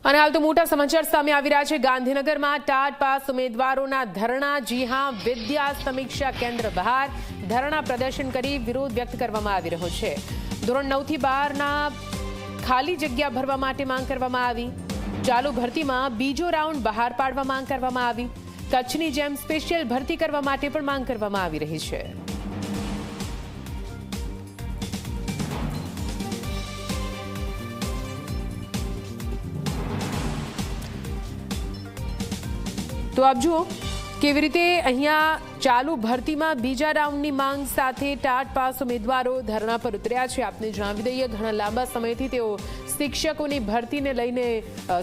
અને હાલ તો મોટા સમાચાર સામે આવી રહ્યા છે। ગાંધીનગરમાં ટાટ પાસ ઉમેદવારોના ધરણા। જી હા, વિદ્યા સમીક્ષા કેન્દ્ર બહાર ધરણા પ્રદર્શન કરી વિરોધ વ્યક્ત કરવામાં આવી રહ્યો છે। ધોરણ 9 થી 12ના ખાલી જગ્યા ભરવા માટે માંગ કરવામાં આવી। ચાલુ ભરતીમાં બીજો રાઉન્ડ બહાર પાડવા માંગ કરવામાં આવી। કચ્છની જેમ સ્પેશિયલ ભરતી કરવા માટે પણ માંગ કરવામાં આવી રહી છે। તો આપ જુઓ કેવી રીતે અહીંયા ચાલુ ભરતીમાં બીજા રાઉન્ડની માંગ સાથે ટાટ પાસ ઉમેદવારો ધરણા પર ઉતર્યા છે। આપને જણાવી દઈએ, ઘણા લાંબા સમયથી તેઓ શિક્ષકોની ભરતીને લઈને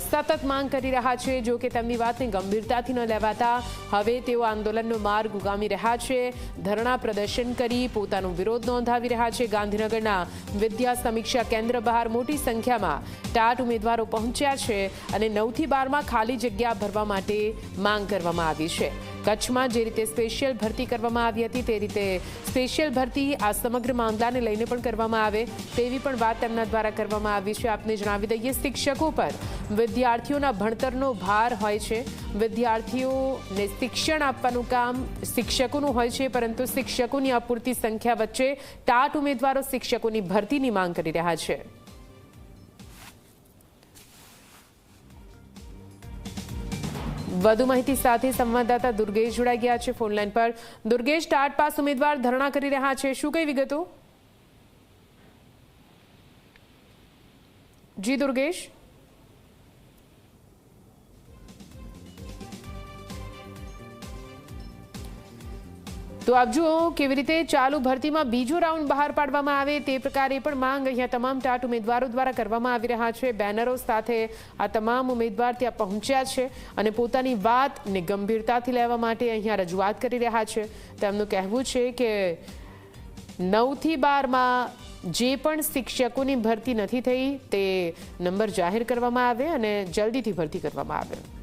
સતત માંગ કરી રહ્યા છે। જો કે તેમની વાતને ગંભીરતાથી ન લેવાતા હવે તેઓ આંદોલનનો માર્ગ ઉગામી રહ્યા છે। ધરણા પ્રદર્શન કરી પોતાનો વિરોધ નોંધાવી રહ્યા છે। ગાંધીનગરના વિદ્યા સમીક્ષા કેન્દ્ર બહાર મોટી સંખ્યામાં ટાટ ઉમેદવારો પહોંચ્યા છે અને 9 થી 12માં ખાલી જગ્યા ભરવા માટે માંગ કરવામાં આવી છે। કચ્છમાં જે રીતે સ્પેશિયલ ભરતી કરવામાં આવી હતી તે રીતે સ્પેશિયલ ભરતી આ સમગ્ર મામલાને લઈને પણ કરવામાં આવે તેવી પણ વાત તેમના દ્વારા કરવામાં આવી છે। આપને જણાવી દઈએ, શિક્ષકો પર વિદ્યાર્થીઓના ભણતરનો ભાર હોય છે। વિદ્યાર્થીઓને શિક્ષણ આપવાનું કામ શિક્ષકોનું હોય છે, પરંતુ શિક્ષકોની અપૂરતી સંખ્યા વચ્ચે ટાટ ઉમેદવારો શિક્ષકોની ભરતીની માંગ કરી રહ્યા છે। વધુ માહિતી સાથે સંવાદદાતા દુર્ગેશ જોડાઈ ગયા છે ફોનલાઈન પર। દુર્ગેશ, ટાટ પાસ ઉમેદવાર ધરણા કરી રહ્યા છે, શું કઈ વિગતો? જી દુર્ગેશ। તો આપ જુઓ કેવી રીતે ચાલુ ભરતીમાં બીજો રાઉન્ડ બહાર પાડવામાં આવે તે પ્રકારે પણ માંગ અહીંયા તમામ ટાટ ઉમેદવારો દ્વારા કરવામાં આવી રહ્યા છે। બેનરો સાથે આ તમામ ઉમેદવાર ત્યાં પહોંચ્યા છે અને પોતાની વાતને ગંભીરતાથી લેવા માટે અહીંયા રજૂઆત કરી રહ્યા છે। તેમનું કહેવું છે કે 9 થી 12માં જે પણ શિક્ષકોની ભરતી નથી થઈ તે નંબર જાહેર કરવામાં આવે અને જલ્દીથી ભરતી કરવામાં આવે।